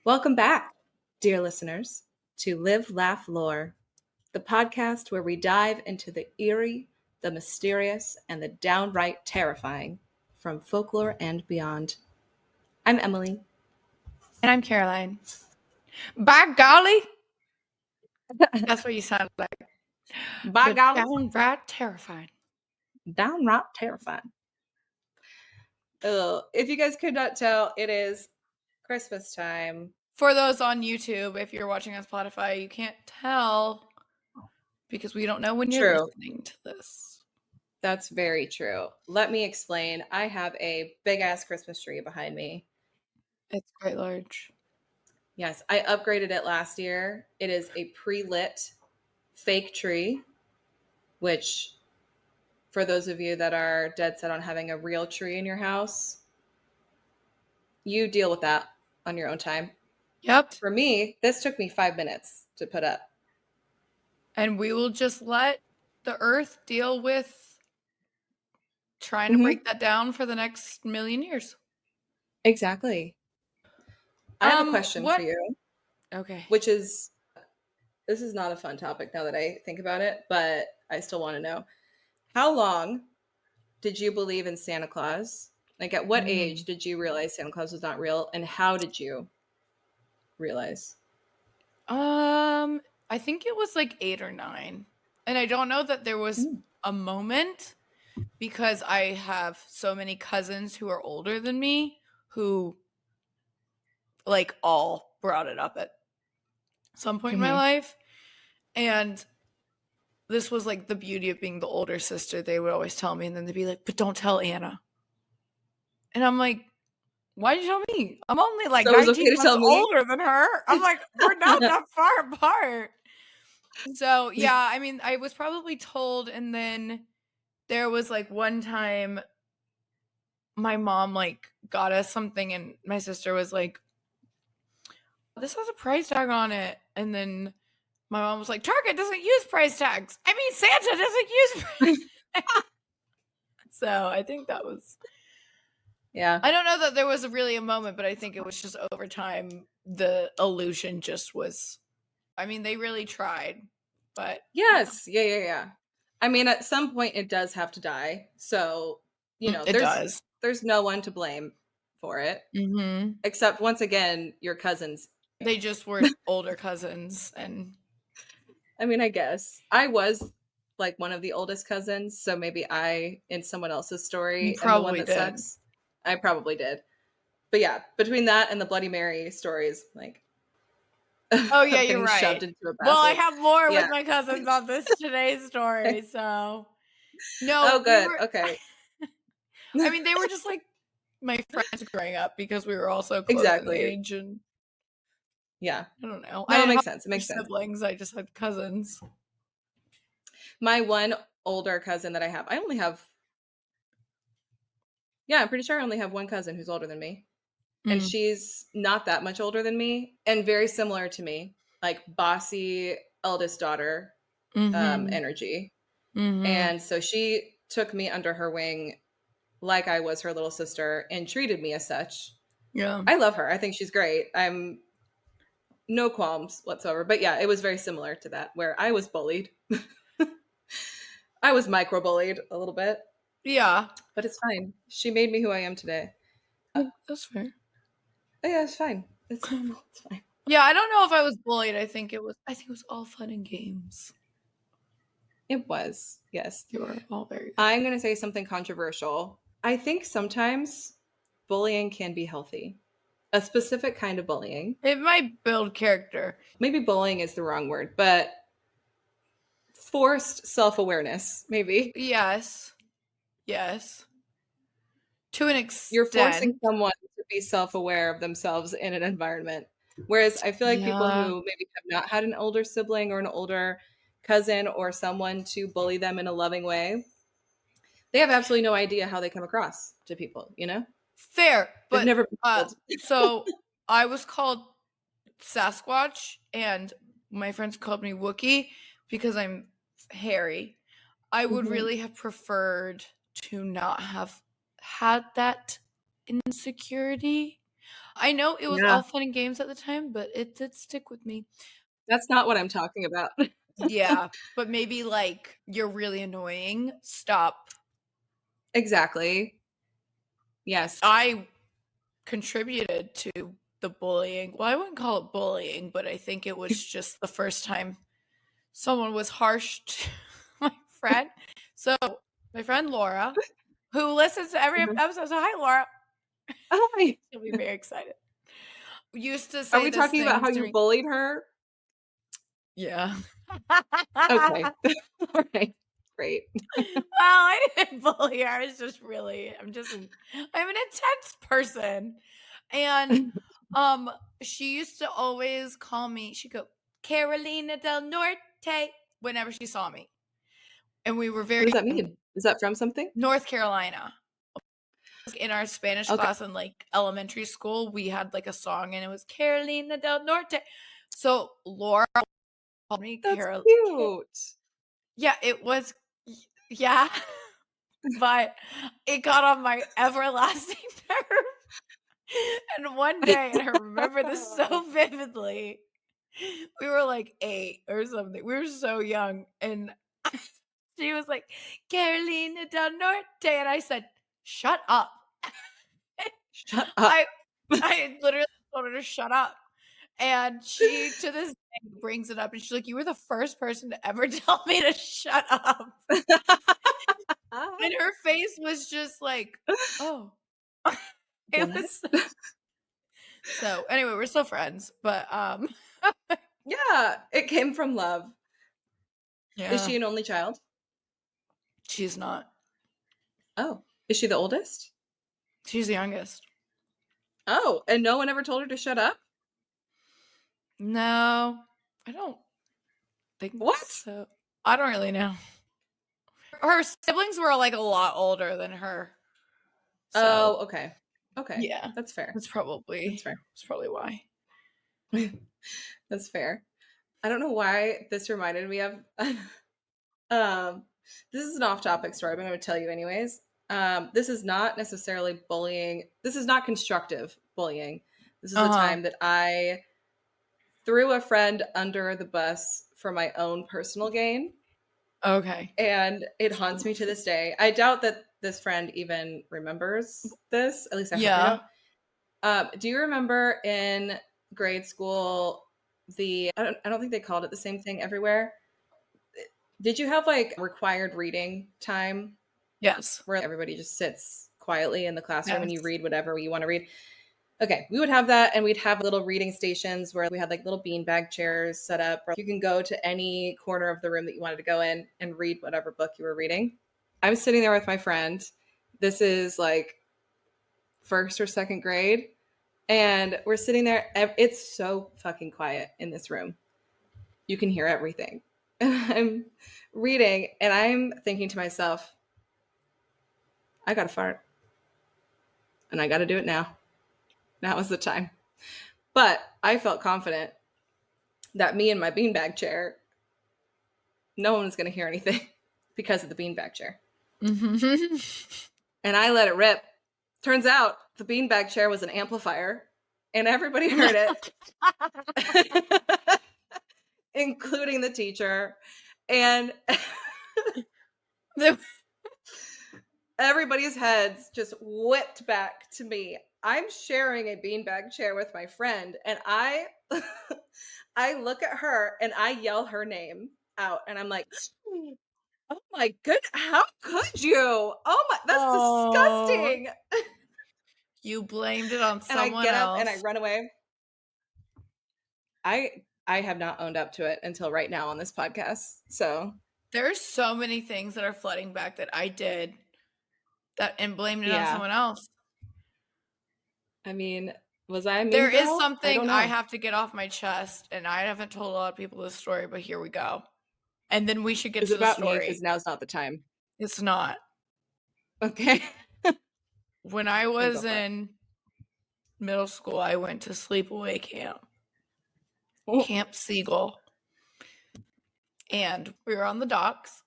Welcome back, dear listeners, to Live, Laugh, Lore, the podcast where we dive into the eerie, the mysterious, and the downright terrifying from folklore and beyond. I'm Emily. And I'm Caroline. By golly! That's what you sound like. By golly. Downright terrifying. Downright terrifying. If you guys could not tell, it is Christmas time. For those on YouTube, if you're watching on Spotify, you can't tell because we don't know when you're listening to this. That's very true. Let me explain. I have a big-ass Christmas tree behind me. It's quite large. Yes, I upgraded it last year. It is a pre-lit fake tree, which for those of you that are dead set on having a real tree in your house, you deal with that on your own time. Yep. For me, this took me 5 minutes to put up. And we will just let the earth deal with trying to break that down for the next million years. Exactly. I have a question for you. Okay. Which is, this is not a fun topic now that I think about it, but I still want to know. How long did you believe in Santa Claus? Like, at what age did you realize Santa Claus was not real, and how did you realize? I think it was like 8 or 9. And I don't know that there was a moment because I have so many cousins who are older than me who like all brought it up at some point in my life. And this was like the beauty of being the older sister. They would always tell me, and then they'd be like, but don't tell Anna. And I'm like, why'd you tell me? I'm only like 19 months older than her. I'm like, we're not that far apart. So yeah, I mean, I was probably told, and then there was like one time my mom like got us something and my sister was like, this has a price tag on it. And then my mom was like, Target doesn't use price tags. I mean, Santa doesn't use price tags. So I think that was, yeah. I don't know that there was really a moment, but I think it was just over time, the illusion just was, I mean, they really tried, but. Yes. Yeah. I mean, at some point it does have to die. So, you know, there's no one to blame for it. Except once again, your cousins. They just were older cousins. And I mean, I guess I was like one of the oldest cousins. So maybe I, in someone else's story, am the one that sucks. I probably did. But yeah, between that and the Bloody Mary stories, like. Oh yeah, you're right. Shoved into a basket. Well, I have more with my cousins on this today's story, so no. Oh, good. Okay. I mean, they were just like my friends growing up because we were also close in age, and yeah, I don't know. No, it makes sense. It makes siblings. I just had cousins. My one older cousin that I have, I only have. Yeah, I'm pretty sure I only have one cousin who's older than me. And she's not that much older than me and very similar to me, like bossy eldest daughter energy. And so she took me under her wing like I was her little sister and treated me as such. Yeah. I love her. I think she's great. I'm no qualms whatsoever. But yeah, it was very similar to that where I was bullied. I was micro-bullied a little bit. Yeah. But it's fine. She made me who I am today. That's fair. Yeah, it's fine. It's normal. It's fine. Yeah, I don't know if I was bullied. I think it was all fun and games. It was, yes. You were all very good. I'm going to say something controversial. I think sometimes bullying can be healthy. A specific kind of bullying. It might build character. Maybe bullying is the wrong word, but forced self-awareness, maybe. Yes. To an extent. You're forcing someone to be self-aware of themselves in an environment. Whereas I feel like people who maybe have not had an older sibling or an older cousin or someone to bully them in a loving way, they have absolutely no idea how they come across to people, you know? Fair, but they've never been told. So I was called Sasquatch and my friends called me Wookiee because I'm hairy. I would really have preferred to not have had that insecurity I know it was Yeah. all fun and games at the time, but it did stick with me. That's not what I'm talking about. Yeah, but maybe, like, you're really annoying, stop. Exactly. Yes. I contributed to the bullying. Well, I wouldn't call it bullying, but I think it was just the first time someone was harsh to my friend. So, my friend Laura, who listens to every Mhm. episode, so hi, Laura. Hi. She'll be very excited. Used to Are say we this talking about thing how to you me. bullied her? Yeah. Okay. All right. Great. Well, I didn't bully her. I was just really, I'm an intense person. And she used to always call me, she'd go, Carolina del Norte, whenever she saw me. And we were What very does that young. mean? Is that from something? North Carolina. In our Spanish Okay. class in like elementary school, we had like a song and it was Carolina del Norte. So Laura called me That's Carol. cute. Yeah, it was. Yeah, but it got on my everlasting nerve. And one day, and I remember this so vividly, we were like 8 or something. We were so young, and she was like, Carolina del Norte. And I said, shut up. Shut up. I I literally told her to shut up. And she, to this day, brings it up, and she's like, "You were the first person to ever tell me to shut up." And her face was just like, "Oh." It What? was so anyway, we're still friends, but, Yeah, it came from love. Is yeah, she an only child? she's not. Oh, is she the oldest? She's the youngest. Oh, and no one ever told her to shut up? No, I don't think What? so. I don't really know. Her siblings were, like, a lot older than her, so Oh, okay. Okay. yeah, That's fair. that's probably That's fair. why. That's fair. I don't know why this reminded me of um this is an off-topic story, but I'm going to tell you anyways. This is not necessarily bullying. This is not constructive bullying. This is a Uh-huh. time that I threw a friend under the bus for my own personal gain, Okay. and it haunts me to this day. I doubt that this friend even remembers this. At least I hope they Yeah. don't. Do you remember in grade school I don't think they called it the same thing everywhere. Did you have like required reading time Yes. where everybody just sits quietly in the classroom and you Yes. read whatever you want to read? Okay, we would have that, and we'd have little reading stations where we had like little beanbag chairs set up where you can go to any corner of the room that you wanted to go in and read whatever book you were reading. I'm sitting there with my friend. This is like first or second grade, and we're sitting there. It's so fucking quiet in this room. You can hear everything. And I'm reading, and I'm thinking to myself, I gotta fart, and I gotta do it now. Now is the time. But I felt confident that me and my beanbag chair, no one was going to hear anything because of the beanbag chair. Mm-hmm. And I let it rip. Turns out the beanbag chair was an amplifier, and everybody heard it, including the teacher. And everybody's heads just whipped back to me. I'm sharing a beanbag chair with my friend, and I I look at her and I yell her name out, and I'm like, oh my good, how could you? Oh my, that's Oh, disgusting. you blamed it on And I someone get up and I else. run away. I have not owned up to it until right now on this podcast. So There's so many things that are flooding back that I did and blamed it on yeah, someone else. I mean, was I a mean There is girl? I something don't I know. have to get off my chest, and I haven't told a lot of people this story, but here we go. And then we should get Is it to the about me? Because story. now's not the time. It's not. Okay. When I Then go was for it. in middle school, I went to sleepaway camp, Oh. Camp Seagull. And we were on the docks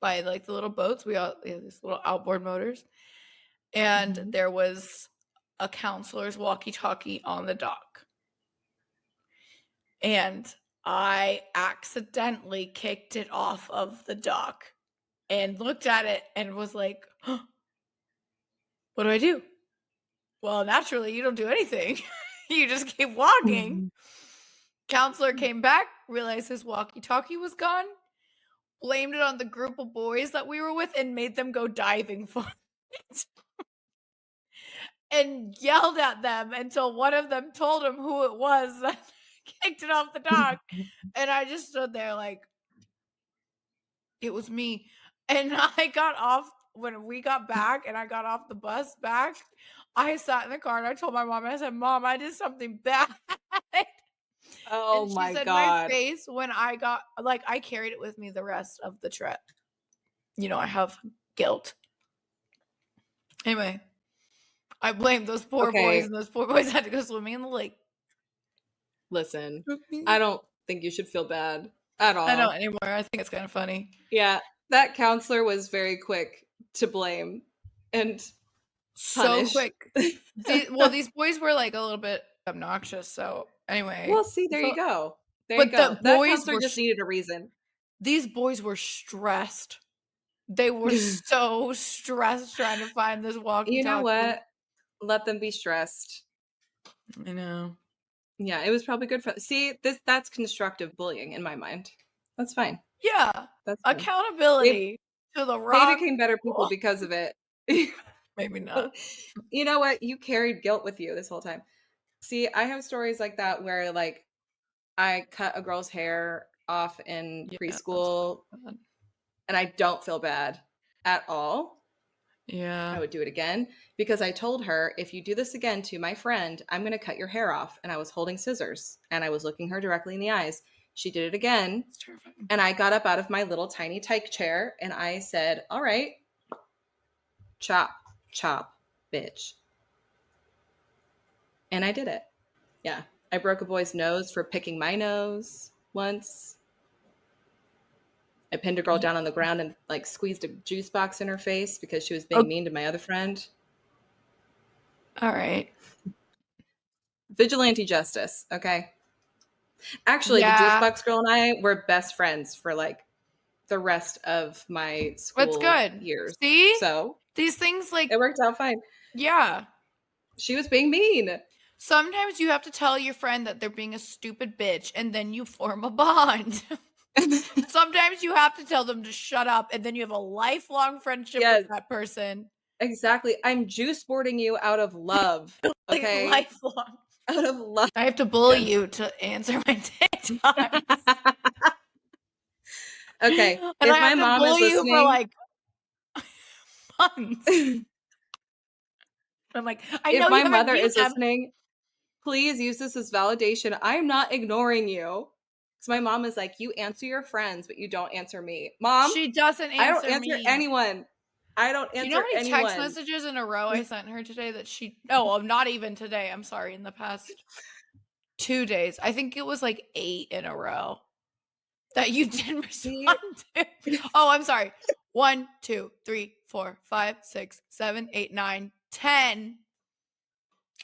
by like the little boats. We had these little outboard motors. And Mhm. there was a counselor's walkie-talkie on the dock. And I accidentally kicked it off of the dock and looked at it and was like, huh, what do I do? Well, naturally, you don't do anything. You just keep walking. Counselor came back, realized his walkie-talkie was gone, blamed it on the group of boys that we were with, and made them go diving for it. And yelled at them until one of them told him who it was that kicked it off the dock. And I just stood there like, it was me. And I got off, when we got back and I got off the bus back, I sat in the car and I told my mom, I said, Mom, I did something bad. Oh And she my said, my God. face when I got, like, I carried it with me the rest of the trip. You know, I have guilt. Anyway, I blame those poor boys, and those poor boys had to go swimming in the lake. Listen, I don't think you should feel bad at all. I don't anymore. I think it's kind of funny. Yeah, that counselor was very quick to blame and punish. So quick. These boys were like a little bit obnoxious. So anyway. Well, see, there you go. There you go. That counselor just needed a reason. These boys were stressed. They were so stressed trying to find this walkie-talkie. You know what? Let them be stressed. I know. Yeah, it was probably good for. See, that's constructive bullying in my mind. That's fine. Yeah, that's fine. Accountability to the wrong. They became better people because of it. Maybe not. You know what? You carried guilt with you this whole time. See, I have stories like that where, like, I cut a girl's hair off in preschool, and I don't feel bad at all. Yeah. I would do it again because I told her, if you do this again to my friend, I'm going to cut your hair off. And I was holding scissors and I was looking her directly in the eyes. She did it again. That's terrifying. And I got up out of my little tiny tyke chair and I said, all right, chop, chop, bitch. And I did it. Yeah. I broke a boy's nose for picking my nose once. I pinned a girl down on the ground and like squeezed a juice box in her face because she was being mean to my other friend. All right. Vigilante justice. Okay. Actually, the juice box girl and I were best friends for like the rest of my school years. See? So these things, like, it worked out fine. Yeah. She was being mean. Sometimes you have to tell your friend that they're being a stupid bitch and then you form a bond. Sometimes you have to tell them to shut up and then you have a lifelong friendship with that person. Exactly. I'm juice boarding you out of love. Okay. Lifelong. Out of love. I have to bully you to answer my TikToks. Okay. And if I my have mom to bully is listening, you for like months. I'm like, I know if my mother is listening, please use this as validation. I'm not ignoring you. Because my mom is like, you answer your friends, but you don't answer me. Mom, she doesn't answer me. I don't answer anyone. I don't answer anyone. Do you know how many text messages in a row I sent her today that she... Oh, not even today. I'm sorry. In the past 2 days. I think it was like 8 in a row that you didn't respond to. Oh, I'm sorry. 1, 2, 3, 4, 5, 6, 7, 8, 9, 10.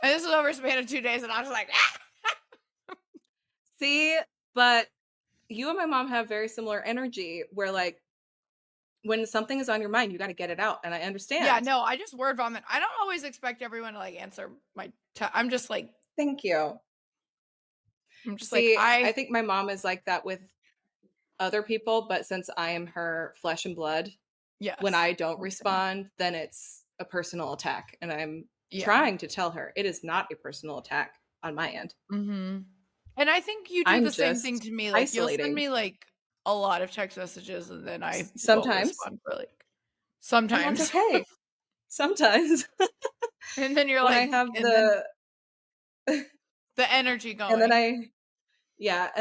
And this was over a span of 2 days, and I was like, See, but you and my mom have very similar energy where, like, when something is on your mind, you got to get it out. And I understand. Yeah, no, I just word vomit. I don't always expect everyone to like answer my I'm just like, thank you. I'm just See, like, I think my mom is like that with other people, but since I am her flesh and blood, when I don't respond, then it's a personal attack. And I'm trying to tell her it is not a personal attack on my end. Mm-hmm. And I think you do the same thing to me. Like, you'll send me like a lot of text messages, and then I sometimes respond for like sometimes. That's okay. Sometimes. And then you're when like, I have the energy going. And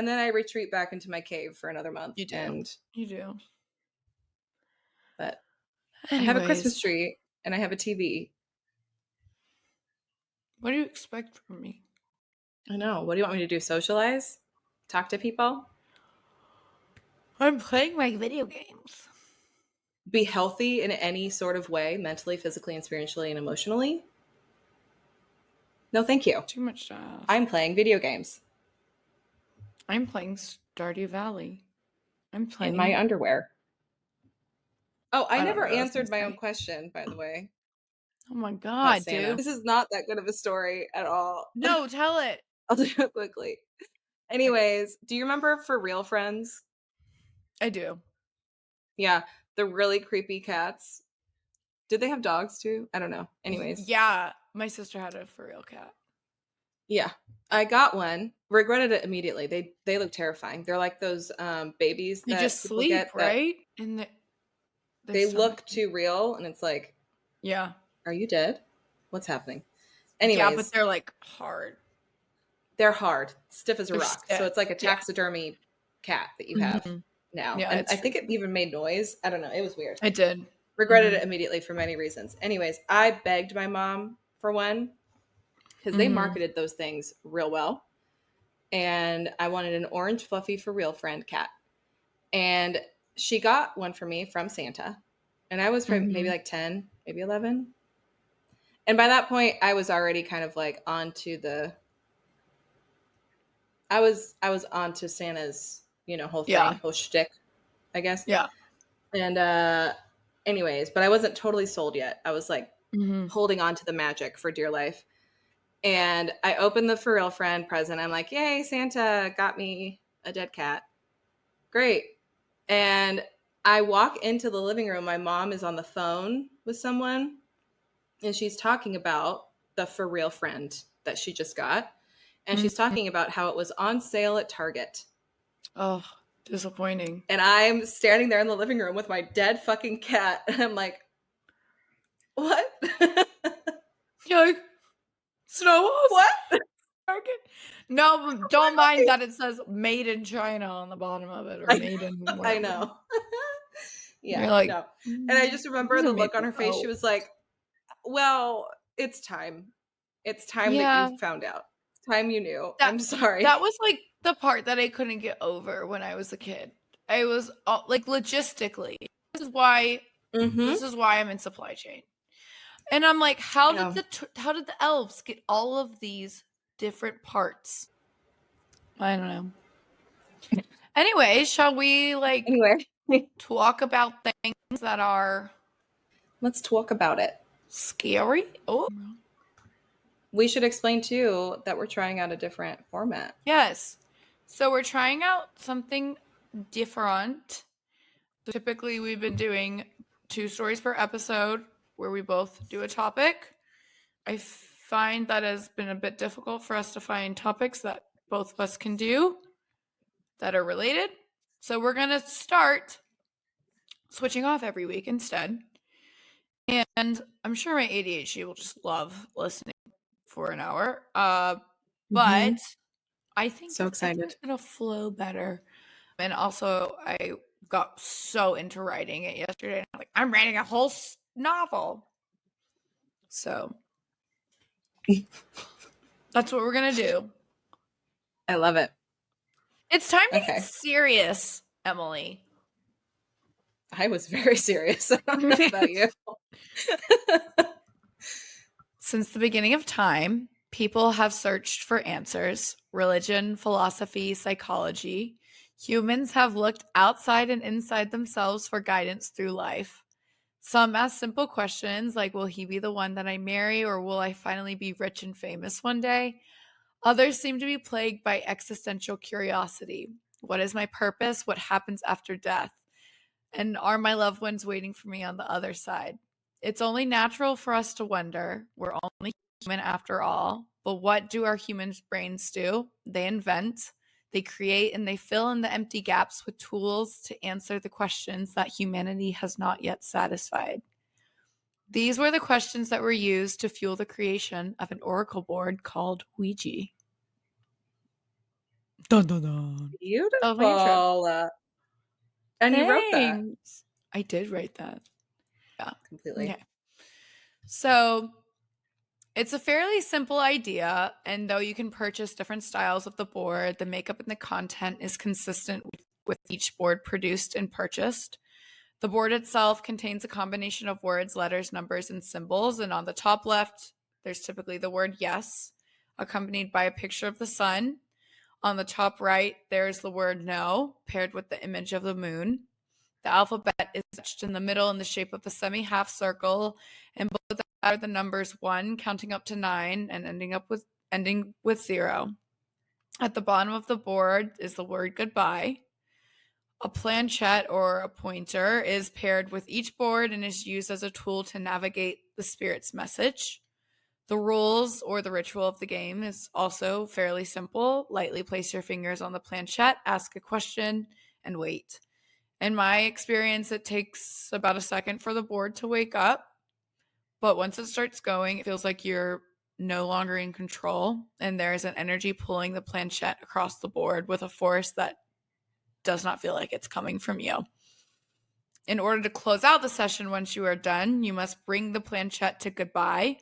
then I retreat back into my cave for another month. You do. And you do. But anyways, I have a Christmas tree and I have a TV. What do you expect from me? I know. What do you want me to do? Socialize? Talk to people? I'm playing my video games. Be healthy in any sort of way, mentally, physically, and spiritually, and emotionally? No, thank you. Too much to ask. I'm playing video games. I'm playing Stardew Valley. I'm playing in my underwear. Oh, I never know what I was answered my gonna own say. question, by the way. Oh my About god, Santa. dude. This is not that good of a story at all. No, tell it. I'll do it quickly. Anyways, do you remember For Real Friends? I do. Yeah, the really creepy cats. Did they have dogs too? I don't know. Anyways. Yeah, my sister had a for real cat. Yeah. I got one. Regretted it immediately. They look terrifying. They're like those babies They that just people sleep, get that right? And they look too real, and it's like, yeah. are you dead? What's happening? Yeah, but Anyways, they're like hard. they're hard, stiff as a They're rock. stiff. So it's like a Yeah. taxidermy cat that you have now. Yeah, And it's I think it even made noise. I don't know. It was weird. I did. Regretted it immediately for many reasons. Anyways, I begged my mom for one because they marketed those things real well. And I wanted an orange fluffy For Real Friend cat. And she got one for me from Santa. And I was maybe like 10, maybe 11. And by that point, I was already kind of like onto the I was onto Santa's, whole thing, whole shtick, I guess. Yeah. And anyways, but I wasn't totally sold yet. I was like holding on to the magic for dear life. And I opened the For Real Friend present. I'm like, yay, Santa got me a dead cat. Great. And I walk into the living room. My mom is on the phone with someone, and she's talking about the For Real Friend that she just got. And she's talking about how it was on sale at Target. Oh, disappointing. And I'm standing there in the living room with my dead fucking cat. And I'm like, what? You're like, Snow What? Target? No, don't mind that it says made in China on the bottom of it, or made in whatever. I know. Yeah, you're like, no. And I just remember the look on her face. She was like, well, it's time. It's time that you found out. It's time you knew. I'm sorry. That was like the part that I couldn't get over when I was a kid. I was like, logistically, this is why I'm in supply chain. And I'm like, how did the elves get all of these different parts? I don't know. Anyway, shall we talk about things that are Let's talk about it. Scary? Oh. We should explain too that we're trying out a different format. Yes. So we're trying out something different. So typically we've been doing 2 stories per episode where we both do a topic. I find that has been a bit difficult for us to find topics that both of us can do that are related. So we're going to start switching off every week instead. And I'm sure my ADHD will just love listening for an hour. But I think so excited. It's going to flow better. And also, I got so into writing it yesterday. And I'm like, I'm writing a whole novel. So that's what we're going to do. I love it. It's time to get serious, Emily. I was very serious. I don't know about you. Since the beginning of time, people have searched for answers. Religion, philosophy, psychology. Humans have looked outside and inside themselves for guidance through life. Some ask simple questions like, will he be the one that I marry, or will I finally be rich and famous one day? Others seem to be plagued by existential curiosity. What is my purpose? What happens after death? And are my loved ones waiting for me on the other side? It's only natural for us to wonder. We're only human after all. But what do our human brains do? They invent, they create, and they fill in the empty gaps with tools to answer the questions that humanity has not yet satisfied. These were the questions that were used to fuel the creation of an oracle board called Ouija. Dun, dun, dun. Beautiful. And you wrote that. I did write that. Yeah. Completely. Okay. So it's a fairly simple idea, and though you can purchase different styles of the board, the makeup and the content is consistent with each board produced and purchased. The board itself contains a combination of words, letters, numbers, and symbols, and on the top left, there's typically the word yes. accompanied by a picture of the sun. On the top right, there's the word no, paired with the image of the moon. The alphabet is etched in the middle in the shape of a semi-half circle, and below that are the numbers 1, counting up to 9, and ending with 0. At the bottom of the board is the word goodbye. A planchette or a pointer is paired with each board and is used as a tool to navigate the spirit's message. The rules or the ritual of the game is also fairly simple. Lightly place your fingers on the planchette, ask a question, and wait. In my experience, it takes about a second for the board to wake up. But once it starts going, it feels like you're no longer in control. And there's an energy pulling the planchette across the board with a force that does not feel like it's coming from you. In order to close out the session once you are done, you must bring the planchette to goodbye,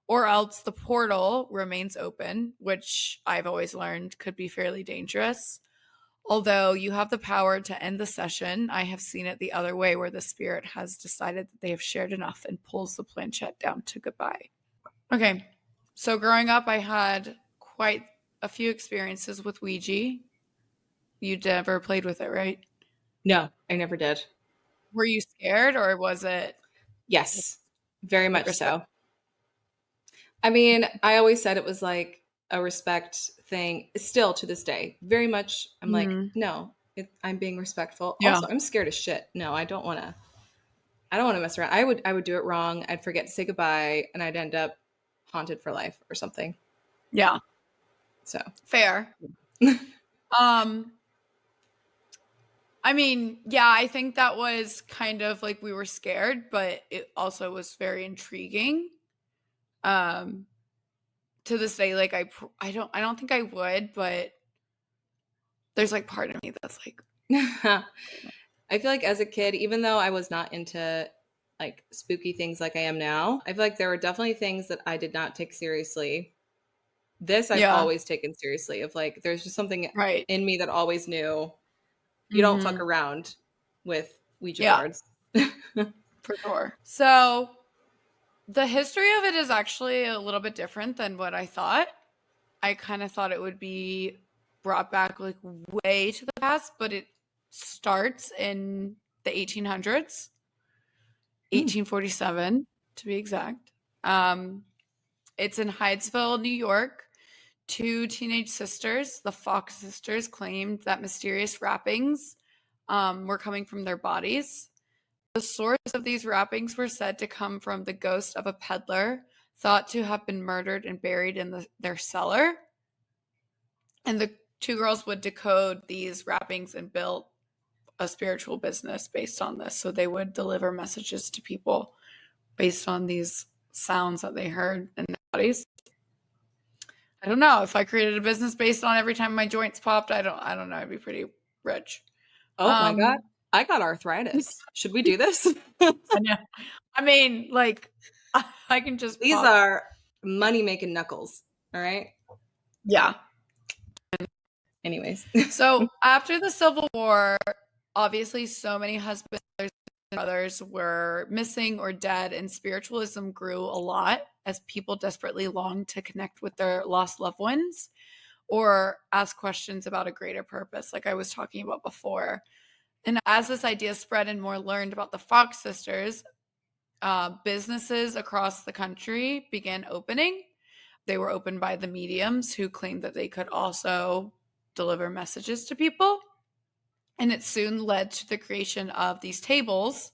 or else the portal remains open, which I've always learned could be fairly dangerous. Although you have the power to end the session, I have seen it the other way where the spirit has decided that they have shared enough and pulls the planchette down to goodbye. Okay, so growing up, I had quite a few experiences with Ouija. You never played with it, right? No, I never did. Were you scared, or was it? Yes, very much so. I mean, I always said it was like a respect thing, still to this day. Very much, I'm like, no, I'm being respectful. Yeah. Also, I'm scared as shit. No, I don't want to mess around. I would do it wrong. I'd forget to say goodbye, and I'd end up haunted for life or something. Yeah. So fair. I mean, yeah, I think that was kind of like we were scared, but it also was very intriguing. To this day, like I don't think I would, but there's like part of me that's like, I feel like as a kid, even though I was not into like spooky things like I am now, I feel like there were definitely things that I did not take seriously. This I've always taken seriously, of like, there's just something in me that always knew you don't fuck around with Ouija boards. For sure. So the history of it is actually a little bit different than what I thought. I kind of thought it would be brought back like way to the past, but it starts in the 1800s, 1847 to be exact. It's in Hydesville, New York. 2 teenage sisters, the Fox sisters, claimed that mysterious wrappings were coming from their bodies. The source of these wrappings were said to come from the ghost of a peddler thought to have been murdered and buried in their cellar. And the 2 girls would decode these wrappings and build a spiritual business based on this. So they would deliver messages to people based on these sounds that they heard in their bodies. I don't know. If I created a business based on every time my joints popped, I don't know. I'd be pretty rich. Oh my God. I got arthritis. Should we do this? I know. I mean, like, I can just These are money-making knuckles. All right? Yeah. Anyways. So after the Civil War, obviously so many husbands and brothers were missing or dead, and spiritualism grew a lot as people desperately longed to connect with their lost loved ones or ask questions about a greater purpose, like I was talking about before. And as this idea spread and more learned about the Fox sisters, businesses across the country began opening. They were opened by the mediums who claimed that they could also deliver messages to people. And it soon led to the creation of these tables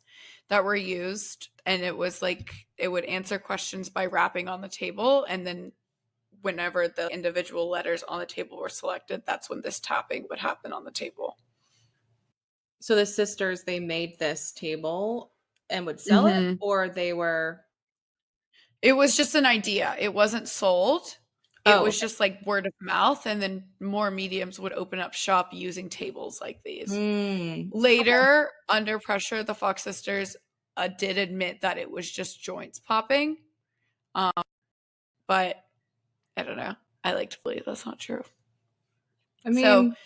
that were used. And it was like, it would answer questions by rapping on the table. And then whenever the individual letters on the table were selected, that's when this tapping would happen on the table. So the sisters, they made this table and would sell it, or they were... It was just an idea. It wasn't sold. It was just like word of mouth, and then more mediums would open up shop using tables like these. Later, under pressure, the Fox sisters did admit that it was just joints popping. But I don't know. I like to believe that's not true. I mean,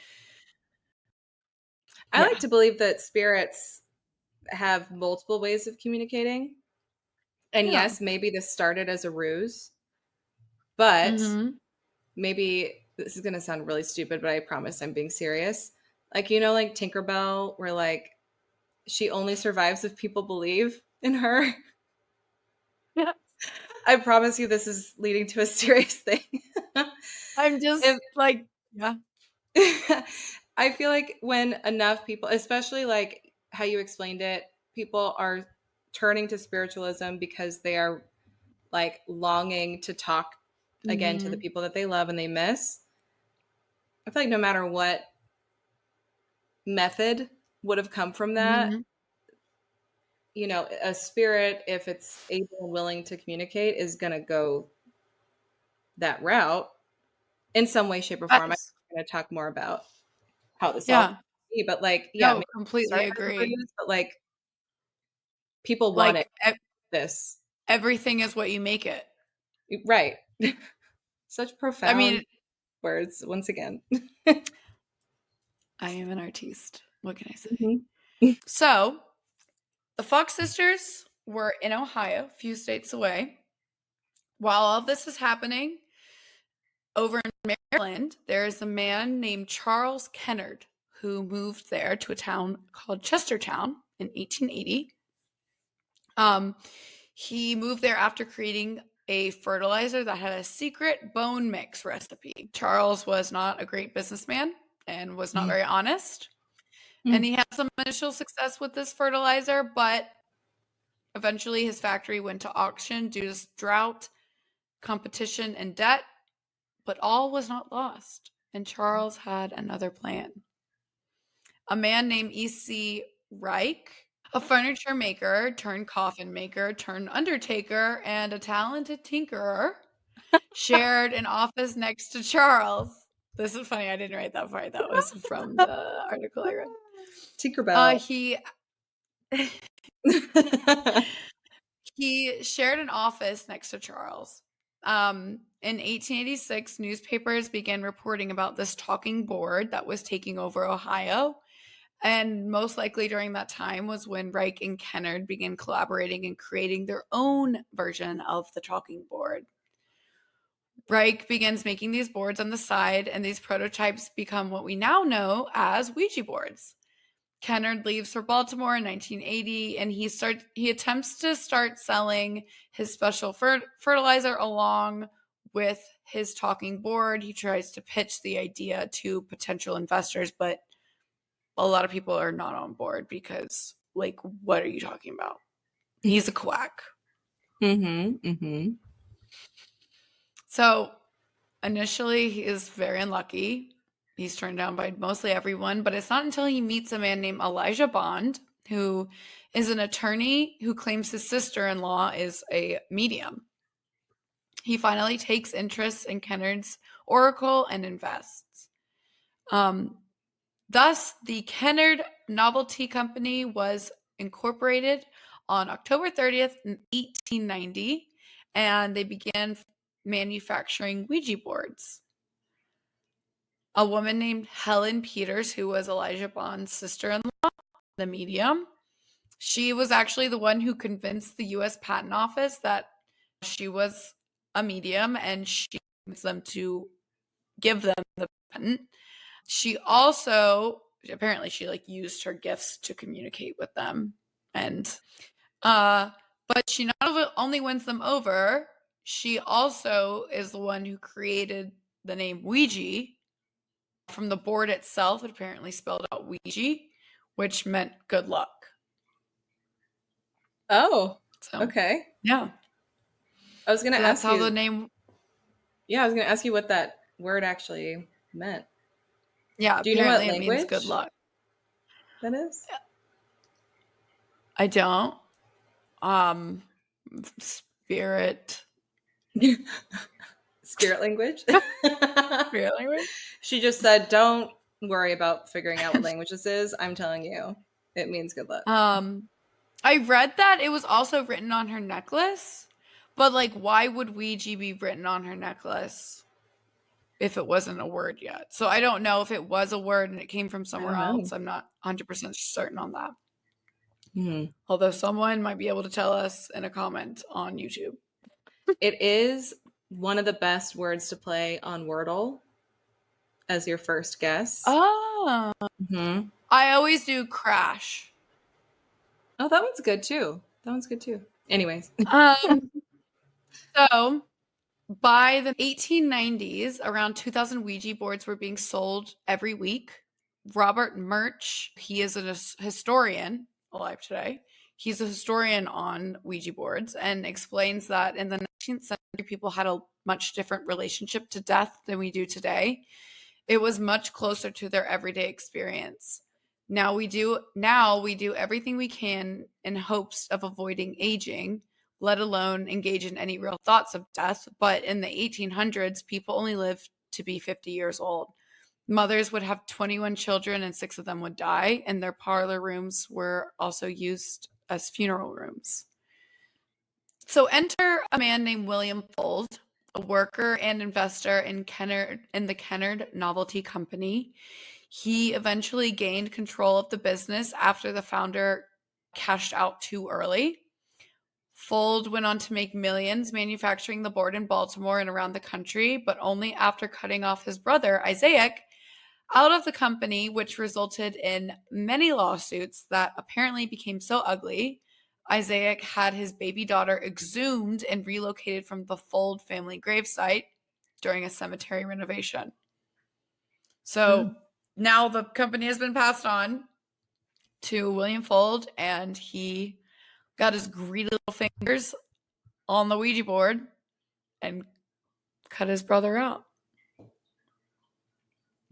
I like to believe that spirits have multiple ways of communicating. And yes, maybe this started as a ruse, but maybe this is going to sound really stupid, but I promise I'm being serious. Like, you know, like Tinkerbell, where like she only survives if people believe in her. Yeah. I promise you this is leading to a serious thing. I'm just If, like, yeah. I feel like when enough people, especially like how you explained it, people are turning to spiritualism because they are like longing to talk again to the people that they love and they miss. I feel like no matter what method would have come from that, you know, a spirit, if it's able and willing to communicate, is going to go that route in some way, shape, or form. I'm Yes. going to talk more about how this all Yeah. comes to be, but like, yeah, No, maybe completely start as a agree. bruise, but like people want it. Like This everything is what you make it. right. Such I profound mean, words once again. I am an artiste. What can I say? Mm-hmm. So, the Fox sisters were in Ohio, a few states away. While all this is happening, over in Maryland, there is a man named Charles Kennard who moved there to a town called Chestertown in 1880. He moved there after creating a fertilizer that had a secret bone mix recipe. Charles was not a great businessman and was not very honest. And he had some initial success with this fertilizer, but eventually his factory went to auction due to drought, competition, and debt. But all was not lost, and Charles had another plan. A man named E.C. Reich, a furniture maker turned coffin maker turned undertaker and a talented tinkerer, shared an office next to Charles. This is funny. I didn't write that part. That was from the article I read. Tinkerbell. He shared an office next to Charles. In 1886, newspapers began reporting about this talking board that was taking over Ohio. And most likely during that time was when Reich and Kennard began collaborating and creating their own version of the talking board. Reich begins making these boards on the side, and these prototypes become what we now know as Ouija boards. Kennard leaves for Baltimore in 1980, and he attempts to start selling his special fertilizer along with his talking board. He tries to pitch the idea to potential investors, but a lot of people are not on board because, like, what are you talking about? He's a quack. So initially, he is very unlucky. He's turned down by mostly everyone, but it's not until he meets a man named Elijah Bond, who is an attorney who claims his sister-in-law is a medium. He finally takes interest in Kennard's oracle and invests. Thus, the Kennard Novelty Company was incorporated on October 30th, 1890, and they began manufacturing Ouija boards. A woman named Helen Peters, who was Elijah Bond's sister-in-law, the medium, she was actually the one who convinced the U.S. Patent Office that she was a medium, and she convinced them to give them the patent. She also, apparently she like used her gifts to communicate with them. And but she not only wins them over, she also is the one who created the name Ouija from the board itself. It apparently spelled out Ouija, which meant good luck. Oh, So, okay. yeah. I was going to So ask that's how you. the name. Yeah, I was going to ask you what that word actually meant. Yeah, Do you know what apparently it means good language luck. that is? I don't. Spirit. Spirit language? Spirit language? She just said, don't worry about figuring out what language this is. I'm telling you, it means good luck. I read that it was also written on her necklace, but like, why would Ouija be written on her necklace if it wasn't a word yet? So I don't know if it was a word and it came from somewhere else. I'm not 100% certain on that. Although someone might be able to tell us in a comment on YouTube. It is one of the best words to play on Wordle as your first guess. Oh. Mm-hmm. I always do crash. Oh, that one's good too. Anyways. So by the 1890s, around 2,000 Ouija boards were being sold every week. Robert Murch, he is a historian alive today. He's a historian on Ouija boards and explains that in the 19th century, people had a much different relationship to death than we do today. It was much closer to their everyday experience. Now we do everything we can in hopes of avoiding aging, let alone engage in any real thoughts of death. But in the 1800s, people only lived to be 50 years old. Mothers would have 21 children and 6 of them would die, and their parlor rooms were also used as funeral rooms. So enter a man named William Fold, a worker and investor in the Kennard Novelty Company. He eventually gained control of the business after the founder cashed out too early. Fold went on to make millions manufacturing the board in Baltimore and around the country, but only after cutting off his brother, Isaac, out of the company, which resulted in many lawsuits that apparently became so ugly. Isaac had his baby daughter exhumed and relocated from the Fold family gravesite during a cemetery renovation. So now the company has been passed on to William Fold, and he got his greedy little fingers on the Ouija board and cut his brother out.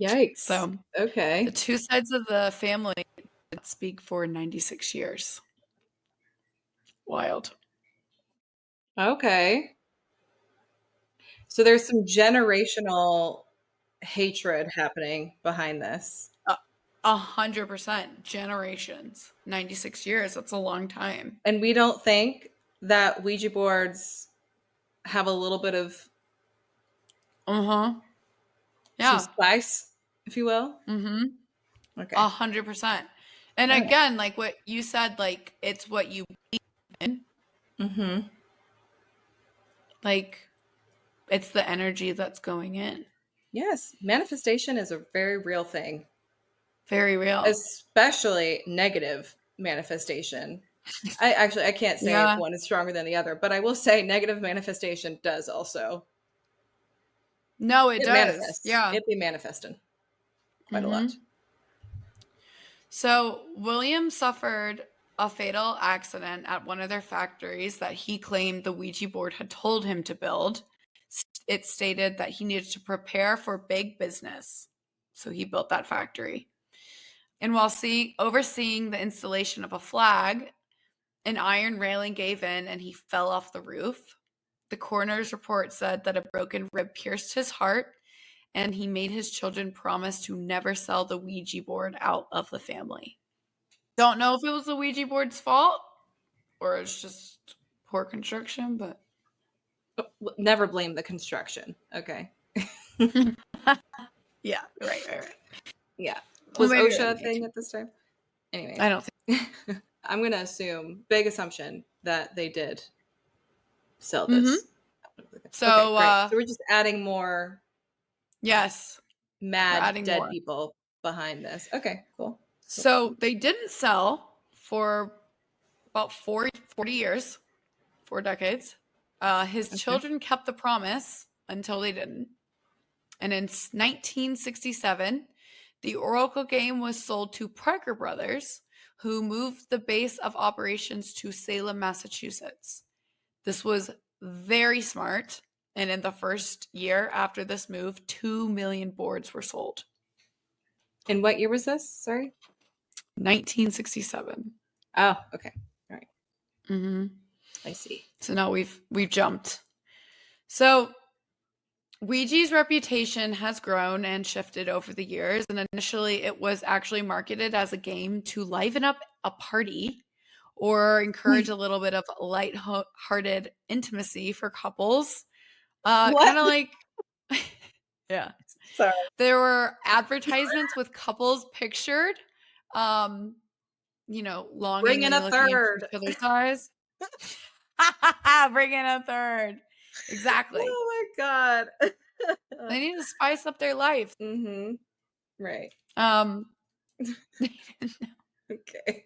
Yikes. So, okay. The two sides of the family speak for 96 years. Wild. Okay. So there's some generational hatred happening behind this. 100%. Generations. 96 years. That's a long time. And we don't think that Ouija boards have a little bit of some spice, if you will? Okay. 100%. And again, like what you said, like it's what you believe in. Like it's the energy that's going in. Yes. Manifestation is a very real thing. Very real. Especially negative manifestation. I can't say if one is stronger than the other, but I will say negative manifestation does also. No, it does. Manifests. Yeah. It be manifesting quite a lot. So William suffered a fatal accident at one of their factories that he claimed the Ouija board had told him to build. It stated that he needed to prepare for big business. So he built that factory. And while overseeing the installation of a flag, an iron railing gave in and he fell off the roof. The coroner's report said that a broken rib pierced his heart, and he made his children promise to never sell the Ouija board out of the family. Don't know if it was the Ouija board's fault or it's just poor construction, but... Never blame the construction. Okay. Yeah, right. Yeah. Was OSHA a thing at this time? Anyway. I don't think. I'm going to assume, big assumption, that they did sell this. So, so we're just adding more. Yes. Mad dead people behind this. Okay, cool. So they didn't sell for about 40 years, 4 decades. His children kept the promise until they didn't. And in 1967, the Oracle game was sold to Parker Brothers, who moved the base of operations to Salem, Massachusetts. This was very smart. And in the first year after this move, 2 million boards were sold. And what year was this? Sorry? 1967. Oh, okay. All right. I see. So now we've jumped. So Ouija's reputation has grown and shifted over the years. And initially it was actually marketed as a game to liven up a party or encourage a little bit of light-hearted intimacy for couples. Kind of like, yeah. Sorry. There were advertisements with couples pictured, longingly Bring in a looking third. into each other's eyes. Bring in a third. Exactly. Oh my God. They need to spice up their life. Mm-hmm. Right. Okay.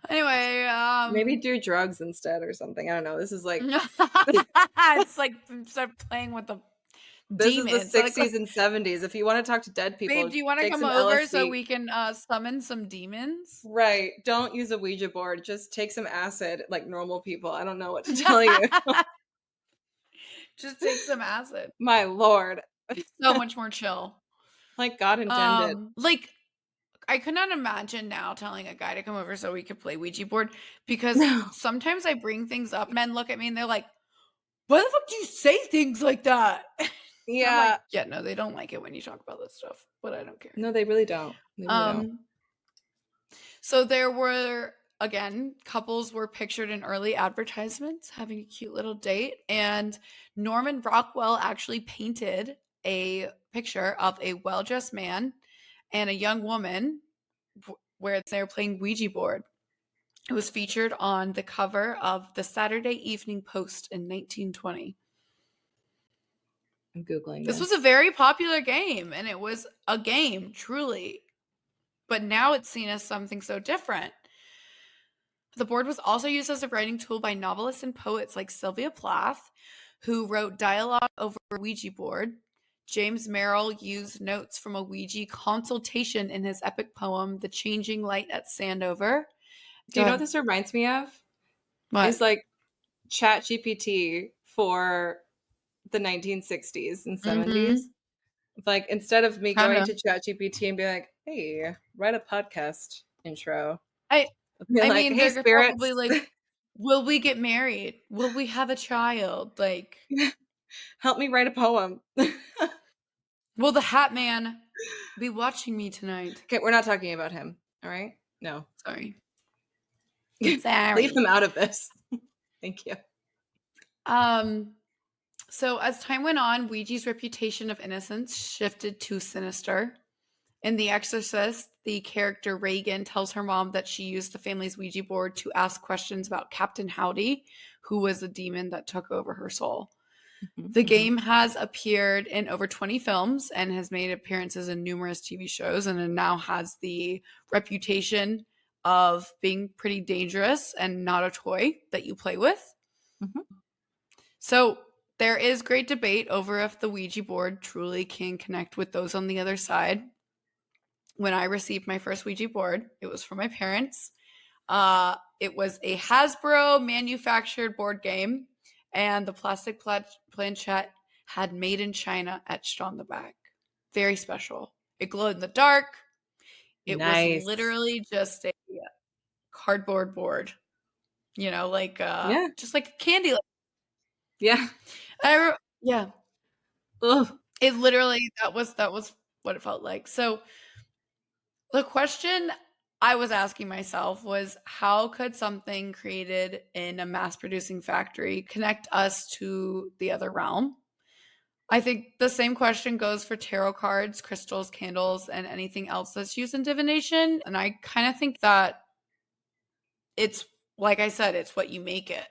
Anyway, Maybe do drugs instead or something. I don't know. This is like it's like start playing with the this is the demons. Like, 60s and 70s. If you want to talk to dead babe, people, do you want to take come some over so LSD. we can summon some demons? Right. Don't use a Ouija board. Just take some acid like normal people. I don't know what to tell you. Just take some acid. My Lord. So much more chill. Like God intended. Like I could not imagine now telling a guy to come over so we could play Ouija board because No. sometimes I bring things up, men look at me and they're like, "Why the fuck do you say things like that?" And I'm Yeah. like, "Yeah, no, they don't like it when you talk about this stuff, but I don't care." No, they really don't. They really don't. So there were, again, couples were pictured in early advertisements having a cute little date, and Norman Rockwell actually painted a picture of a well-dressed man and a young woman where they were playing Ouija board. It was featured on the cover of the Saturday Evening Post in 1920. I'm Googling This was a very popular game, and it was a game, truly. But now it's seen as something so different. The board was also used as a writing tool by novelists and poets like Sylvia Plath, who wrote dialogue over a Ouija board. James Merrill used notes from a Ouija consultation in his epic poem, The Changing Light at Sandover. Do you know what this reminds me of? What? It's like Chat GPT for the 1960s and 70s. Like instead of me going to Chat GPT and be like, hey, write a podcast intro. I Like, mean, hey, they're spirits. probably like, will we get married? Will we have a child? Like, help me write a poem. will the Hat Man be watching me tonight? Okay, we're not talking about him. All right? No. Sorry. Leave him out of this. Thank you. So as time went on, Ouija's reputation of innocence shifted to sinister. In The Exorcist, the character Reagan tells her mom that she used the family's Ouija board to ask questions about Captain Howdy, who was a demon that took over her soul. The game has appeared in over 20 films and has made appearances in numerous TV shows, and it now has the reputation of being pretty dangerous and not a toy that you play with. So there is great debate over if the Ouija board truly can connect with those on the other side. When I received my first Ouija board, it was from my parents. It was a Hasbro manufactured board game, and the plastic planchette had "Made in China" etched on the back. Very special. It glowed in the dark. It was literally just a cardboard board, you know, like just like a candy. Yeah. Yeah. Ugh. It literally that was what it felt like. So the question I was asking myself was, how could something created in a mass-producing factory connect us to the other realm? I think the same question goes for tarot cards, crystals, candles, and anything else that's used in divination. And I kind of think that it's, like I said, it's what you make it.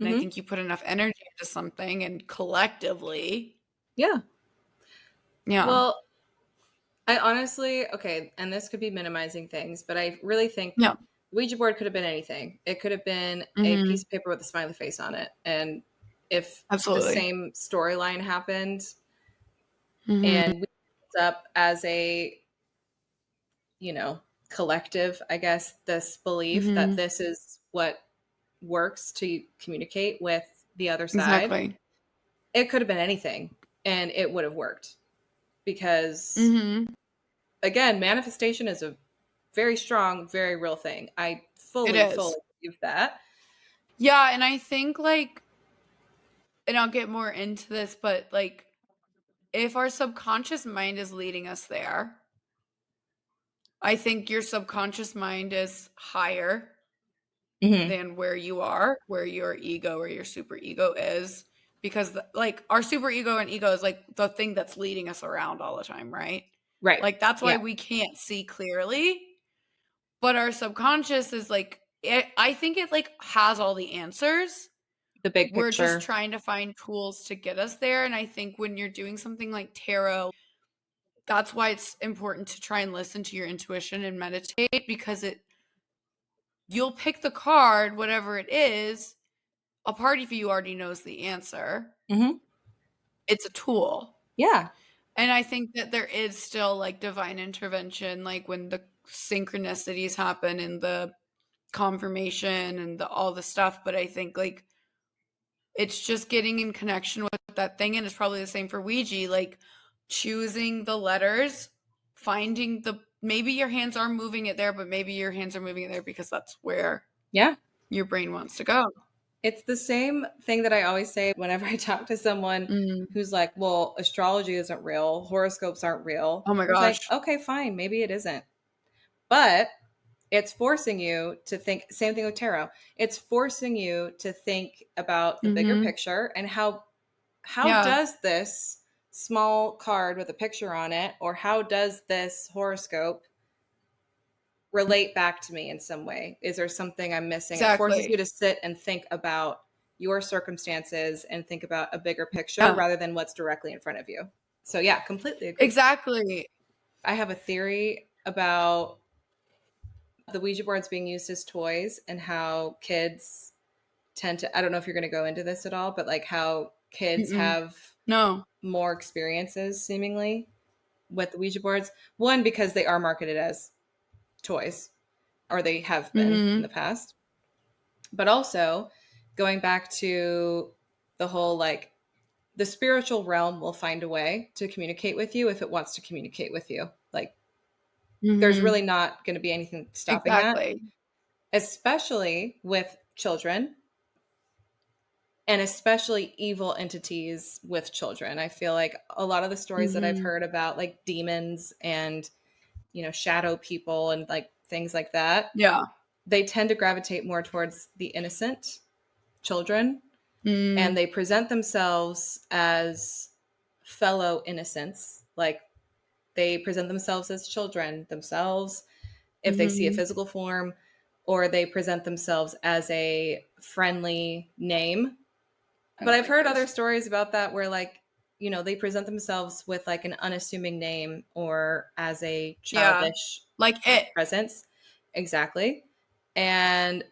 And I think you put enough energy into something and collectively. Yeah. Yeah. Well, I honestly, okay, and this could be minimizing things, but I really think Ouija board could have been anything. It could have been a piece of paper with a smiley face on it. And if the same storyline happened and we built up as a, you know, collective, I guess, this belief that this is what works to communicate with the other side, it could have been anything and it would have worked. Because again, manifestation is a very strong, very real thing. I fully believe that. Yeah, and I think like, and I'll get more into this, but like, if our subconscious mind is leading us there, I think your subconscious mind is higher than where you are, where your ego or your super ego is. Because like our super ego and ego is like the thing that's leading us around all the time, right? Right. Like that's why we can't see clearly. But our subconscious is like, I think it like has all the answers, The big we're picture. just trying to find tools to get us there. And I think when you're doing something like tarot, that's why it's important to try and listen to your intuition and meditate, because you'll pick the card, whatever it is. A part of you already knows the answer. Mm-hmm. It's a tool. Yeah. And I think that there is still like divine intervention, like when the synchronicities happen and the confirmation and all the stuff. But I think like it's just getting in connection with that thing. And it's probably the same for Ouija, like choosing the letters, finding maybe your hands are moving it there, but maybe your hands are moving it there because that's where your brain wants to go. It's the same thing that I always say whenever I talk to someone who's like, well, astrology isn't real, horoscopes aren't real. Oh my It's gosh. like, okay, fine, maybe it isn't. But it's forcing you to think, same thing with tarot. It's forcing you to think about the bigger picture and how does this small card with a picture on it, or how does this horoscope relate back to me in some way? Is there something I'm missing? Exactly. It forces you to sit and think about your circumstances and think about a bigger picture rather than what's directly in front of you. So yeah, completely agree. Exactly. I have a theory about the Ouija boards being used as toys and how kids tend to, I don't know if you're going to go into this at all, but like how kids have more experiences seemingly with the Ouija boards. One, because they are marketed as toys, or they have been in the past. But also going back to the whole, like, the spiritual realm will find a way to communicate with you if it wants to communicate with you. Like, there's really not going to be anything stopping that. Especially with children, and especially evil entities with children. I feel like a lot of the stories that I've heard about, like, demons and, you know, shadow people and like things like that. Yeah. They tend to gravitate more towards the innocent children, and they present themselves as fellow innocents. Like, they present themselves as children themselves if they see a physical form, or they present themselves as a friendly name. But I've heard other stories about that where, like, you know, they present themselves with like an unassuming name or as a childish like it presence. Exactly. And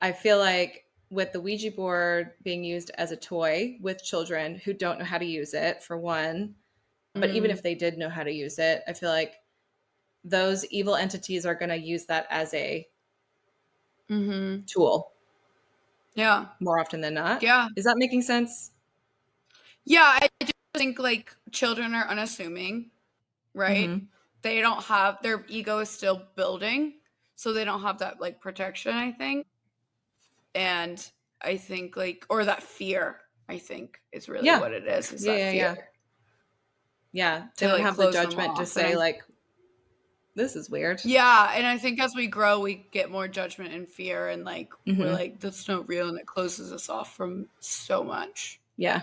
I feel like with the Ouija board being used as a toy with children who don't know how to use it, for one, but even if they did know how to use it, I feel like those evil entities are going to use that as a tool. Yeah. More often than not. Yeah. Is that making sense? Yeah. I just think like children are unassuming, right? They don't have, their ego is still building. So they don't have that like protection, I think. And I think like, or that fear, I think is really what it is that fear. Yeah. They don't have the judgment to say like, this is weird. Yeah. And I think as we grow, we get more judgment and fear, and like, we're like, that's not real. And it closes us off from so much. Yeah.